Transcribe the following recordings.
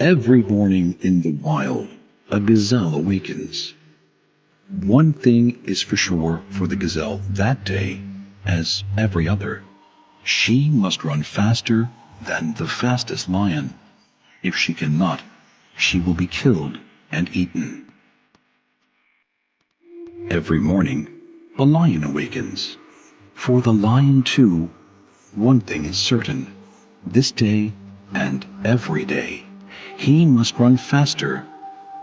Every morning in the wild, a gazelle awakens. One thing is for sure for the gazelle that day, as every other. She must run faster than the fastest lion. If she cannot, she will be killed and eaten. Every morning, a lion awakens. For the lion too, one thing is certain. This day and every day, he must run faster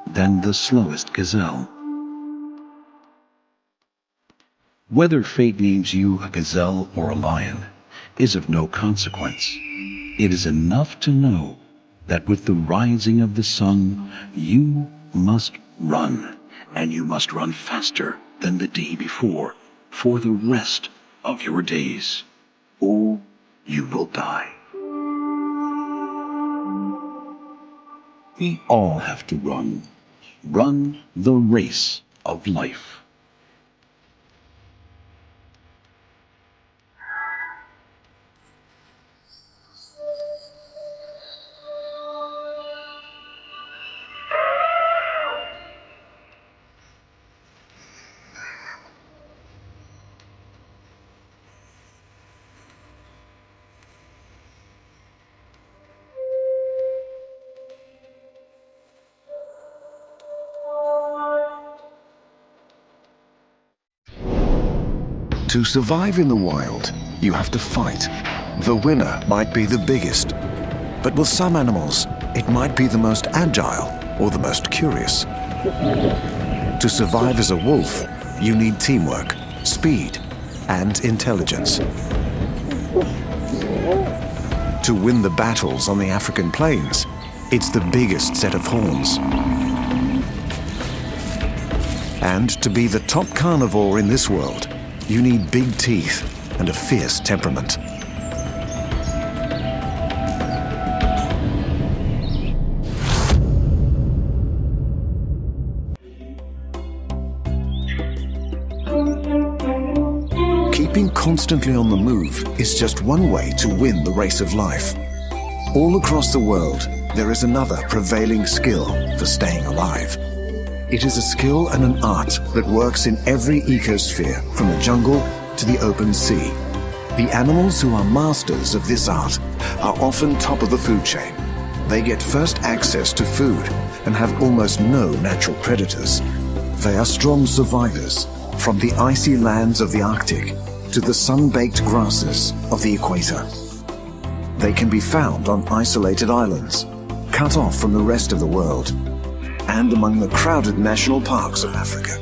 than the slowest gazelle. Whether fate names you a gazelle or a lion is of no consequence. It is enough to know that with the rising of the sun, you must run, and you must run faster than the day before for the rest of your days, or you will die. We all have to run the race of life. To survive in the wild, you have to fight. The winner might be the biggest, but with some animals, it might be the most agile or the most curious. To survive as a wolf, you need teamwork, speed, and intelligence. To win the battles on the African plains, it's the biggest set of horns. And to be the top carnivore in this world, you need big teeth and a fierce temperament. Keeping constantly on the move is just one way to win the race of life. All across the world, there is another prevailing skill for staying alive. It is a skill and an art that works in every ecosphere, from the jungle to the open sea. The animals who are masters of this art are often top of the food chain. They get first access to food and have almost no natural predators. They are strong survivors, from the icy lands of the Arctic to the sun-baked grasses of the equator. They can be found on isolated islands, cut off from the rest of the world, and among the crowded national parks of Africa.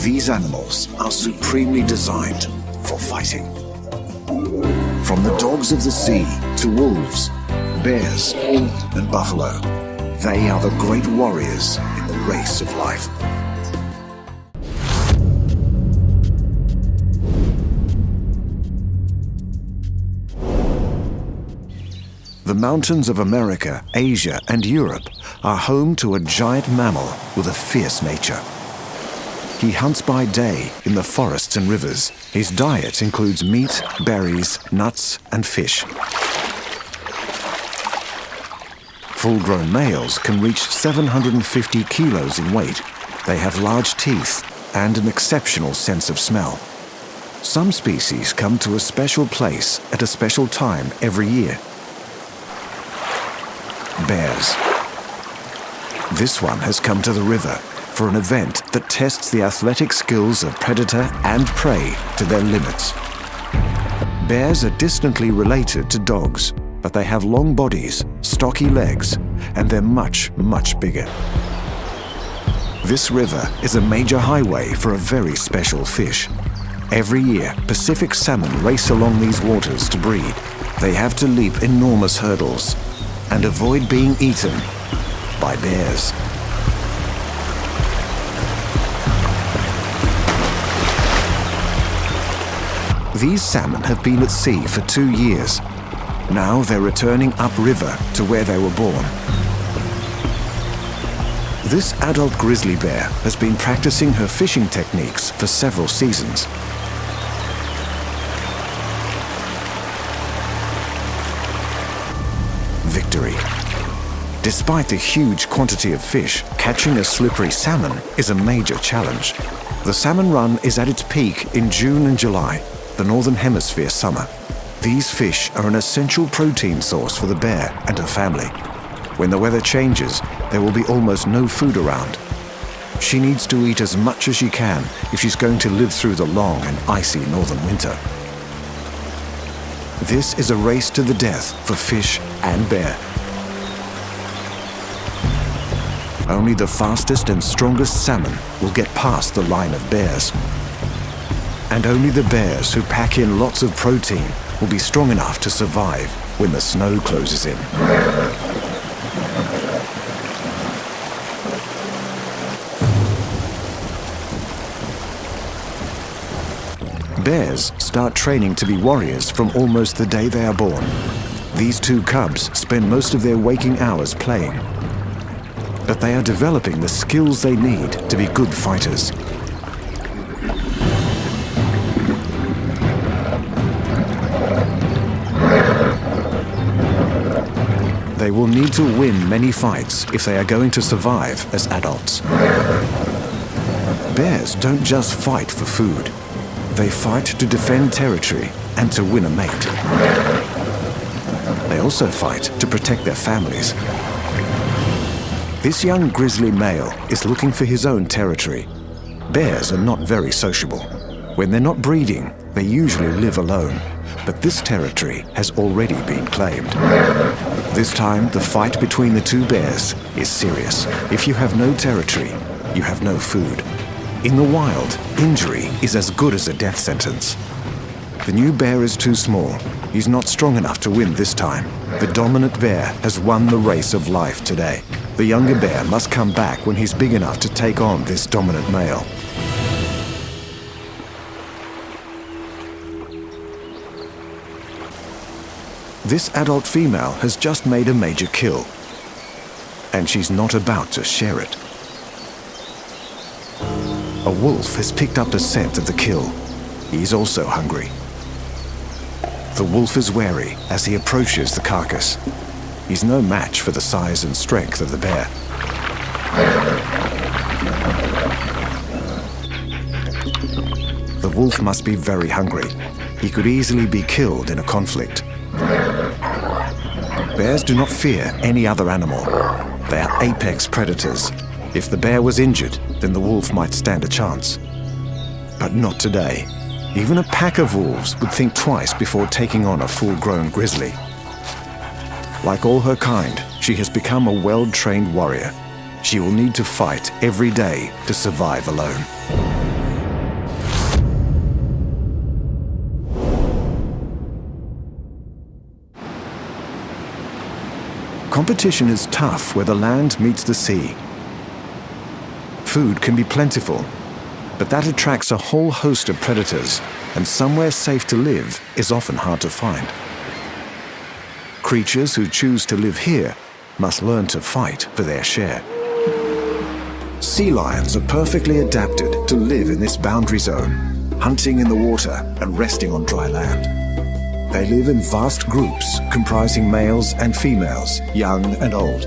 These animals are supremely designed for fighting. From the dogs of the sea to wolves, bears, and buffalo, they are the great warriors in the race of life. The mountains of America, Asia, and Europe are home to a giant mammal with a fierce nature. He hunts by day in the forests and rivers. His diet includes meat, berries, nuts, and fish. Full-grown males can reach 750 kilos in weight. They have large teeth and an exceptional sense of smell. Some species come to a special place at a special time every year. Bears. This one has come to the river for an event that tests the athletic skills of predator and prey to their limits. Bears are distantly related to dogs, but they have long bodies, stocky legs, and they're much, much bigger. This river is a major highway for a very special fish. Every year, Pacific salmon race along these waters to breed. They have to leap enormous hurdles and avoid being eaten by bears. These salmon have been at sea for 2 years. Now they're returning upriver to where they were born. This adult grizzly bear has been practicing her fishing techniques for several seasons. Victory. Despite the huge quantity of fish, catching a slippery salmon is a major challenge. The salmon run is at its peak in June and July, the Northern Hemisphere summer. These fish are an essential protein source for the bear and her family. When the weather changes, there will be almost no food around. She needs to eat as much as she can if she's going to live through the long and icy northern winter. This is a race to the death for fish and bear. Only the fastest and strongest salmon will get past the line of bears. And only the bears who pack in lots of protein will be strong enough to survive when the snow closes in. Bears start training to be warriors from almost the day they are born. These two cubs spend most of their waking hours playing. But they are developing the skills they need to be good fighters. They will need to win many fights if they are going to survive as adults. Bears don't just fight for food. They fight to defend territory and to win a mate. They also fight to protect their families. This young grizzly male is looking for his own territory. Bears are not very sociable. When they're not breeding, they usually live alone. But this territory has already been claimed. This time, the fight between the two bears is serious. If you have no territory, you have no food. In the wild, injury is as good as a death sentence. The new bear is too small. He's not strong enough to win this time. The dominant bear has won the race of life today. The younger bear must come back when he's big enough to take on this dominant male. This adult female has just made a major kill, and she's not about to share it. A wolf has picked up the scent of the kill. He's also hungry. The wolf is wary as he approaches the carcass. He's no match for the size and strength of the bear. The wolf must be very hungry. He could easily be killed in a conflict. Bears do not fear any other animal. They are apex predators. If the bear was injured, then the wolf might stand a chance. But not today. Even a pack of wolves would think twice before taking on a full-grown grizzly. Like all her kind, she has become a well-trained warrior. She will need to fight every day to survive alone. Competition is tough where the land meets the sea. Food can be plentiful, but that attracts a whole host of predators, and somewhere safe to live is often hard to find. Creatures who choose to live here must learn to fight for their share. Sea lions are perfectly adapted to live in this boundary zone, hunting in the water and resting on dry land. They live in vast groups comprising males and females, young and old.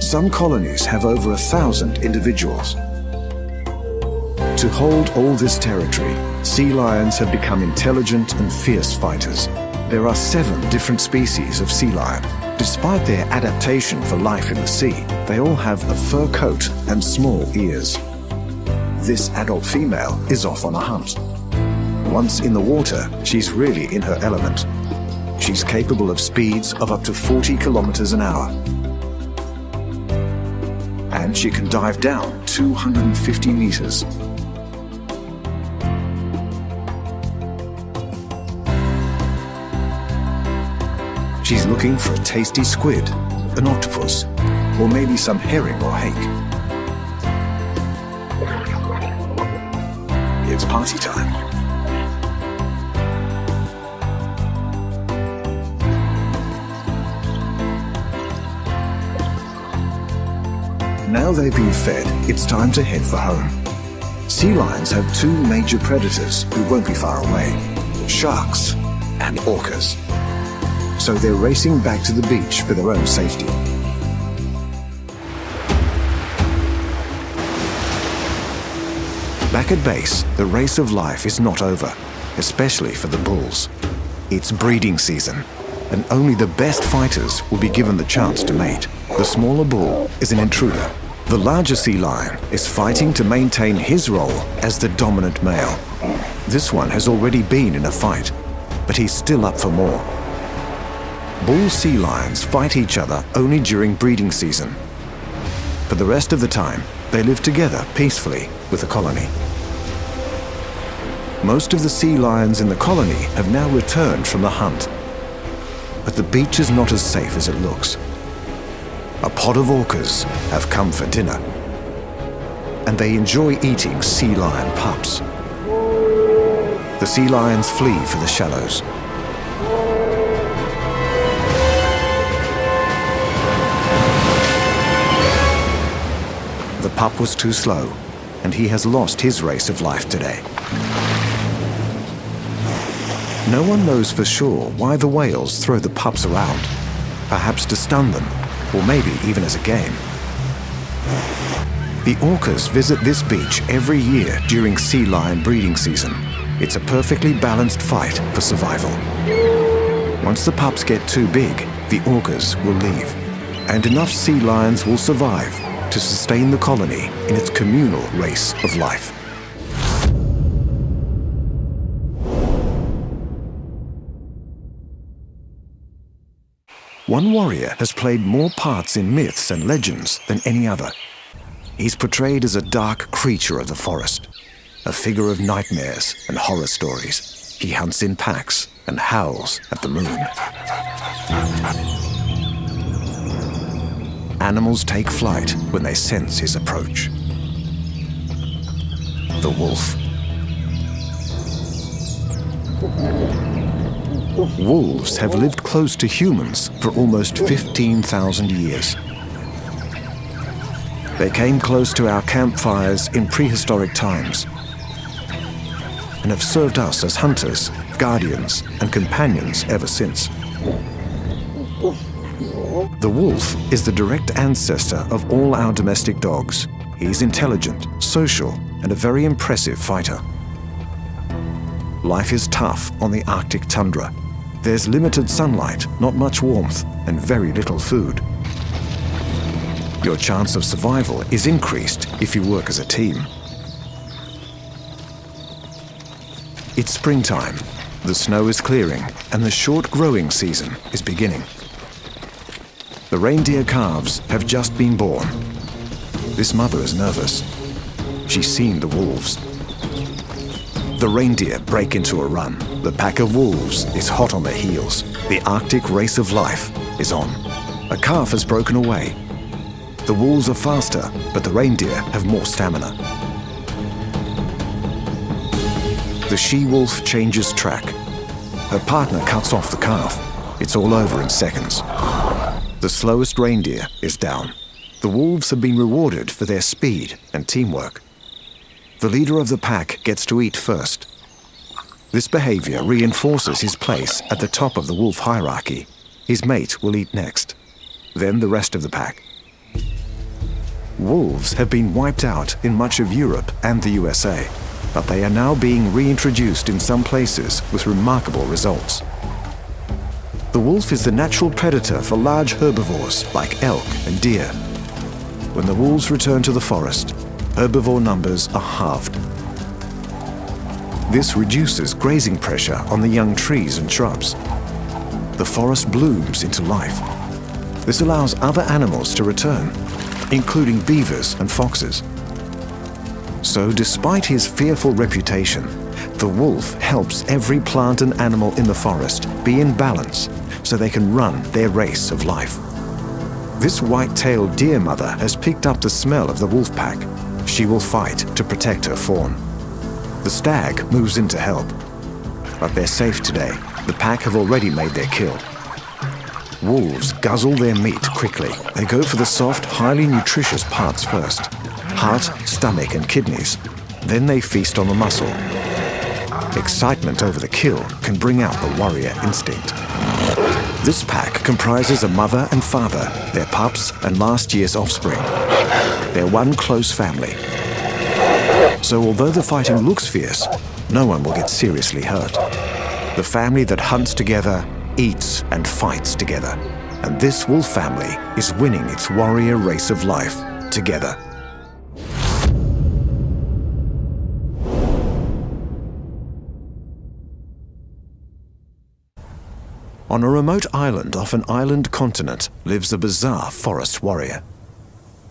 Some colonies have over 1,000 individuals. To hold all this territory, sea lions have become intelligent and fierce fighters. There are 7 different species of sea lion. Despite their adaptation for life in the sea, they all have a fur coat and small ears. This adult female is off on a hunt. Once in the water, she's really in her element. She's capable of speeds of up to 40 kilometers an hour. And she can dive down 250 meters. She's looking for a tasty squid, an octopus, or maybe some herring or hake. It's party time. Now they've been fed, it's time to head for home. Sea lions have 2 major predators who won't be far away: sharks and orcas. So they're racing back to the beach for their own safety. Back at base, the race of life is not over, especially for the bulls. It's breeding season, and only the best fighters will be given the chance to mate. The smaller bull is an intruder. The larger sea lion is fighting to maintain his role as the dominant male. This one has already been in a fight, but he's still up for more. Bull sea lions fight each other only during breeding season. For the rest of the time, they live together peacefully with the colony. Most of the sea lions in the colony have now returned from the hunt. But the beach is not as safe as it looks. A pod of orcas have come for dinner, and they enjoy eating sea lion pups. The sea lions flee for the shallows. The pup was too slow, and he has lost his race of life today. No one knows for sure why the whales throw the pups around, perhaps to stun them, or maybe even as a game. The orcas visit this beach every year during sea lion breeding season. It's a perfectly balanced fight for survival. Once the pups get too big, the orcas will leave, and enough sea lions will survive to sustain the colony in its communal race of life. One warrior has played more parts in myths and legends than any other. He's portrayed as a dark creature of the forest, a figure of nightmares and horror stories. He hunts in packs and howls at the moon. Animals take flight when they sense his approach. The wolf. Wolves have lived close to humans for almost 15,000 years. They came close to our campfires in prehistoric times and have served us as hunters, guardians, and companions ever since. The wolf is the direct ancestor of all our domestic dogs. He's intelligent, social, and a very impressive fighter. Life is tough on the Arctic tundra. There's limited sunlight, not much warmth, and very little food. Your chance of survival is increased if you work as a team. It's springtime. The snow is clearing, and the short growing season is beginning. The reindeer calves have just been born. This mother is nervous. She's seen the wolves. The reindeer break into a run. The pack of wolves is hot on their heels. The Arctic race of life is on. A calf has broken away. The wolves are faster, but the reindeer have more stamina. The she-wolf changes track. Her partner cuts off the calf. It's all over in seconds. The slowest reindeer is down. The wolves have been rewarded for their speed and teamwork. The leader of the pack gets to eat first. This behavior reinforces his place at the top of the wolf hierarchy. His mate will eat next, then the rest of the pack. Wolves have been wiped out in much of Europe and the USA, but they are now being reintroduced in some places with remarkable results. The wolf is the natural predator for large herbivores like elk and deer. When the wolves return to the forest, herbivore numbers are halved. This reduces grazing pressure on the young trees and shrubs. The forest blooms into life. This allows other animals to return, including beavers and foxes. So, despite his fearful reputation, the wolf helps every plant and animal in the forest be in balance so they can run their race of life. This white-tailed deer mother has picked up the smell of the wolf pack. She will fight to protect her fawn. The stag moves in to help. But they're safe today. The pack have already made their kill. Wolves guzzle their meat quickly. They go for the soft, highly nutritious parts first. Heart, stomach, and kidneys. Then they feast on the muscle. Excitement over the kill can bring out the warrior instinct. This pack comprises a mother and father, their pups, and last year's offspring. They're one close family. So although the fighting looks fierce, no one will get seriously hurt. The family that hunts together, eats and fights together. And this wolf family is winning its warrior race of life together. On a remote island off an island continent lives a bizarre forest warrior.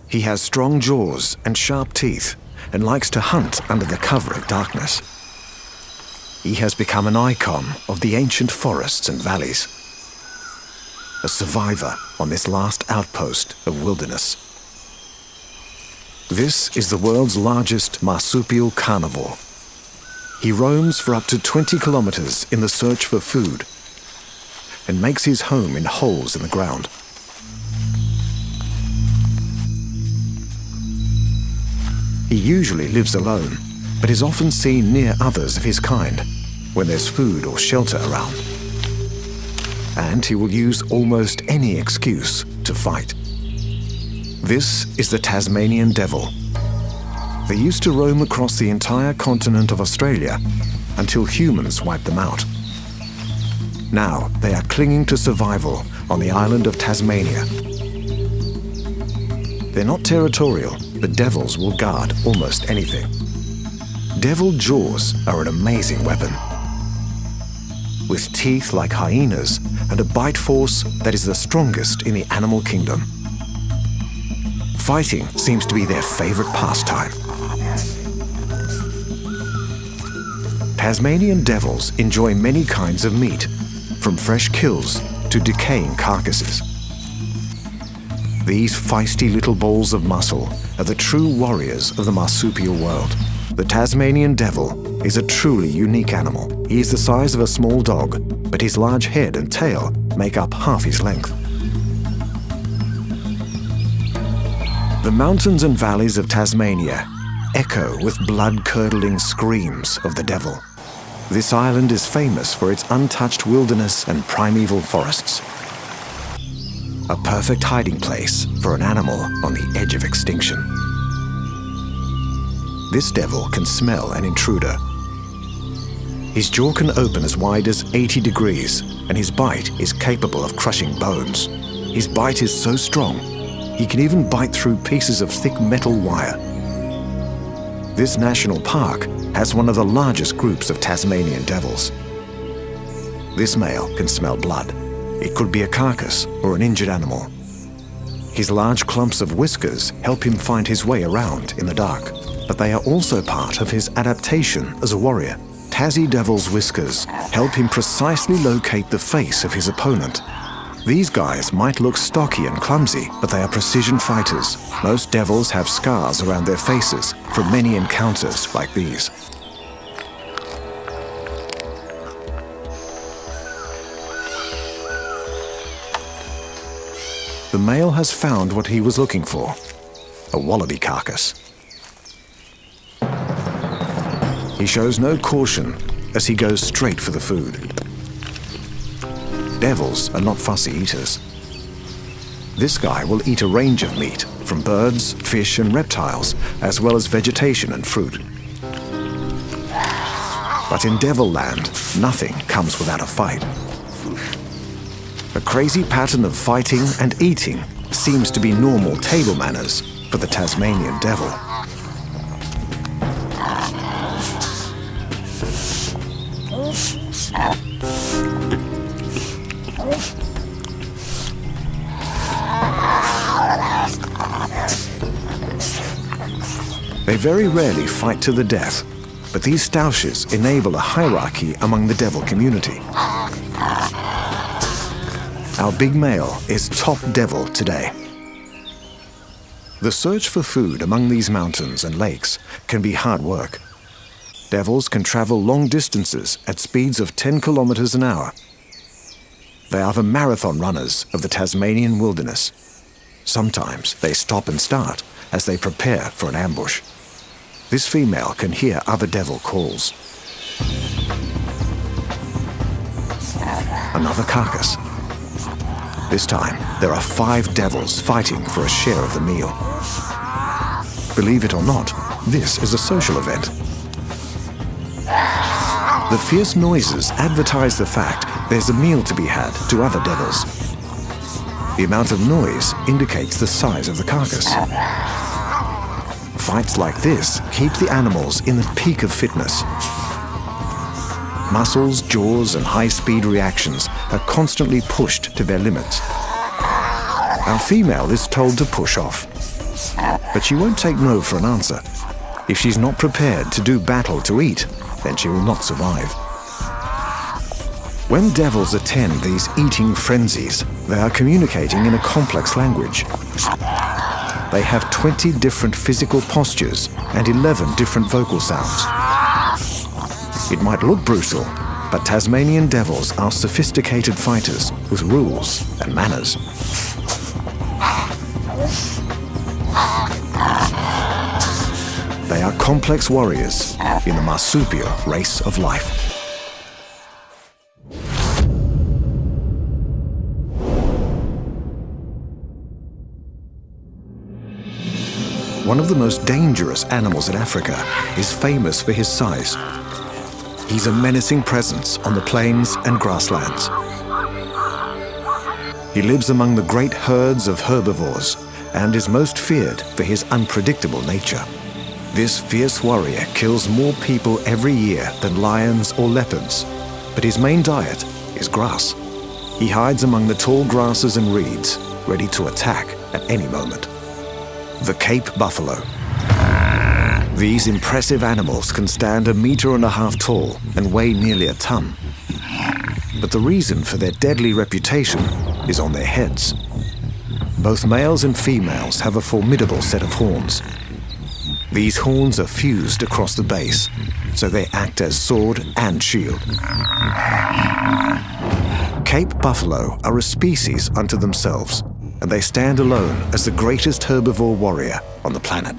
He has strong jaws and sharp teeth and likes to hunt under the cover of darkness. He has become an icon of the ancient forests and valleys, a survivor on this last outpost of wilderness. This is the world's largest marsupial carnivore. He roams for up to 20 kilometers in the search for food and makes his home in holes in the ground. He usually lives alone, but is often seen near others of his kind when there's food or shelter around. And he will use almost any excuse to fight. This is the Tasmanian devil. They used to roam across the entire continent of Australia until humans wiped them out. Now they are clinging to survival on the island of Tasmania. They're not territorial, but devils will guard almost anything. Devil jaws are an amazing weapon. With teeth like hyenas and a bite force that is the strongest in the animal kingdom. Fighting seems to be their favorite pastime. Tasmanian devils enjoy many kinds of meat, from fresh kills to decaying carcasses. These feisty little balls of muscle are the true warriors of the marsupial world. The Tasmanian devil is a truly unique animal. He is the size of a small dog, but his large head and tail make up half his length. The mountains and valleys of Tasmania echo with blood-curdling screams of the devil. This island is famous for its untouched wilderness and primeval forests. A perfect hiding place for an animal on the edge of extinction. This devil can smell an intruder. His jaw can open as wide as 80 degrees, and his bite is capable of crushing bones. His bite is so strong, he can even bite through pieces of thick metal wire. This national park has one of the largest groups of Tasmanian devils. This male can smell blood. It could be a carcass or an injured animal. His large clumps of whiskers help him find his way around in the dark, but they are also part of his adaptation as a warrior. Tassie Devil's whiskers help him precisely locate the face of his opponent. These guys might look stocky and clumsy, but they are precision fighters. Most devils have scars around their faces from many encounters like these. The male has found what he was looking for, a wallaby carcass. He shows no caution as he goes straight for the food. Devils are not fussy eaters. This guy will eat a range of meat, from birds, fish and reptiles, as well as vegetation and fruit. But in Devil Land, nothing comes without a fight. A crazy pattern of fighting and eating seems to be normal table manners for the Tasmanian devil. They very rarely fight to the death, but these stoushes enable a hierarchy among the devil community. Our big male is top devil today. The search for food among these mountains and lakes can be hard work. Devils can travel long distances at speeds of 10 kilometers an hour. They are the marathon runners of the Tasmanian wilderness. Sometimes they stop and start as they prepare for an ambush. This female can hear other devil calls. Another carcass. This time, there are 5 devils fighting for a share of the meal. Believe it or not, This is a social event. The fierce noises advertise the fact there's a meal to be had to other devils. The amount of noise indicates the size of the carcass. Fights like this keep the animals in the peak of fitness. Muscles, jaws, and high-speed reactions are constantly pushed to their limits. Our female is told to push off, but she won't take no for an answer. If she's not prepared to do battle to eat, then she will not survive. When devils attend these eating frenzies, they are communicating in a complex language. They have 20 different physical postures and 11 different vocal sounds. It might look brutal, but Tasmanian devils are sophisticated fighters with rules and manners. They are complex warriors in the marsupial race of life. One of the most dangerous animals in Africa is famous for his size. He's a menacing presence on the plains and grasslands. He lives among the great herds of herbivores and is most feared for his unpredictable nature. This fierce warrior kills more people every year than lions or leopards, but his main diet is grass. He hides among the tall grasses and reeds, ready to attack at any moment. The Cape buffalo. These impressive animals can stand 1.5 meters tall and weigh nearly a ton. But the reason for their deadly reputation is on their heads. Both males and females have a formidable set of horns. These horns are fused across the base, so they act as sword and shield. Cape buffalo are a species unto themselves, and they stand alone as the greatest herbivore warrior on the planet.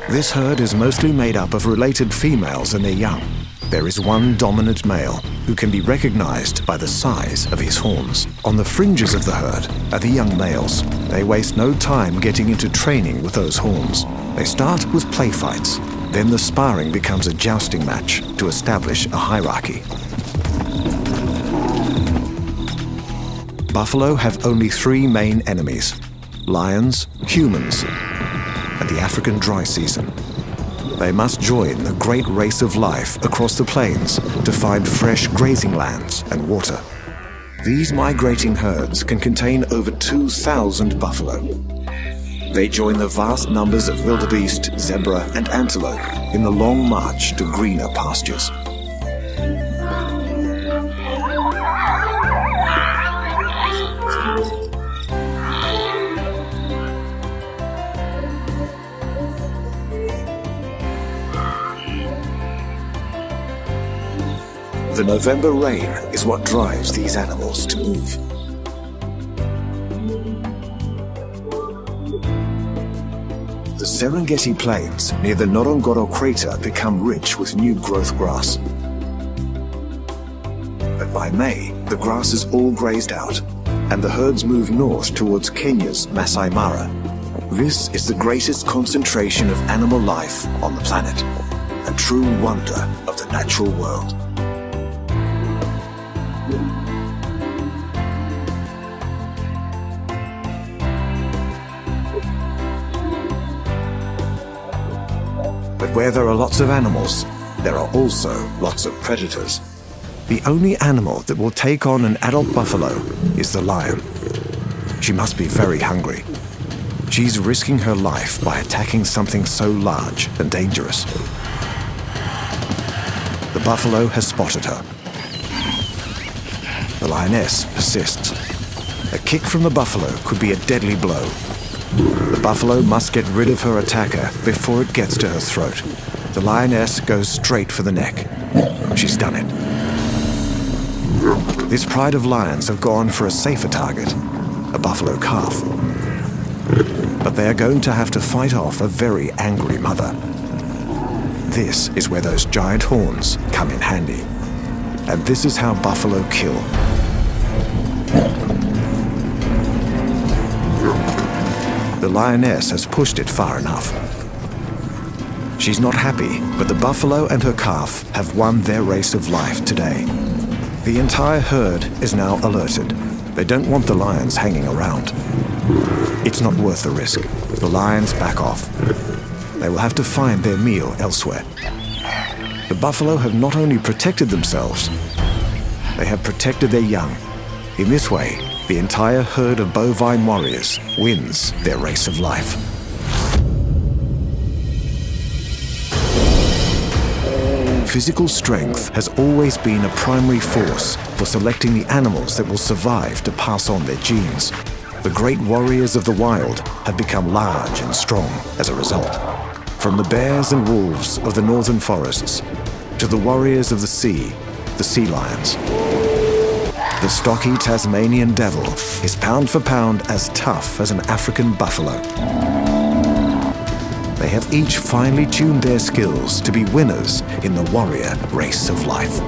This herd is mostly made up of related females and their young. There is one dominant male who can be recognized by the size of his horns. On the fringes of the herd are the young males. They waste no time getting into training with those horns. They start with play fights. Then the sparring becomes a jousting match to establish a hierarchy. Buffalo have only 3 main enemies: lions, humans, and the African dry season. They must join the great race of life across the plains to find fresh grazing lands and water. These migrating herds can contain over 2,000 buffalo. They join the vast numbers of wildebeest, zebra, and antelope in the long march to greener pastures. The November rain is what drives these animals to move. The Serengeti Plains near the Ngorongoro crater become rich with new growth grass. But by May, the grass is all grazed out, and the herds move north towards Kenya's Masai Mara. This is the greatest concentration of animal life on the planet, a true wonder of the natural world. But where there are lots of animals, there are also lots of predators. The only animal that will take on an adult buffalo is the lion. She must be very hungry. She's risking her life by attacking something so large and dangerous. The buffalo has spotted her. The lioness persists. A kick from the buffalo could be a deadly blow. The buffalo must get rid of her attacker before it gets to her throat. The lioness goes straight for the neck. She's done it. This pride of lions have gone for a safer target, a buffalo calf. But they are going to have to fight off a very angry mother. This is where those giant horns come in handy. And this is how buffalo kill. The lioness has pushed it far enough. She's not happy, but the buffalo and her calf have won their race of life today. The entire herd is now alerted. They don't want the lions hanging around. It's not worth the risk. The lions back off. They will have to find their meal elsewhere. The buffalo have not only protected themselves, they have protected their young. In this way, the entire herd of bovine warriors wins their race of life. Physical strength has always been a primary force for selecting the animals that will survive to pass on their genes. The great warriors of the wild have become large and strong as a result. From the bears and wolves of the northern forests to the warriors of the sea lions. The stocky Tasmanian devil is pound for pound as tough as an African buffalo. They have each finely tuned their skills to be winners in the warrior race of life.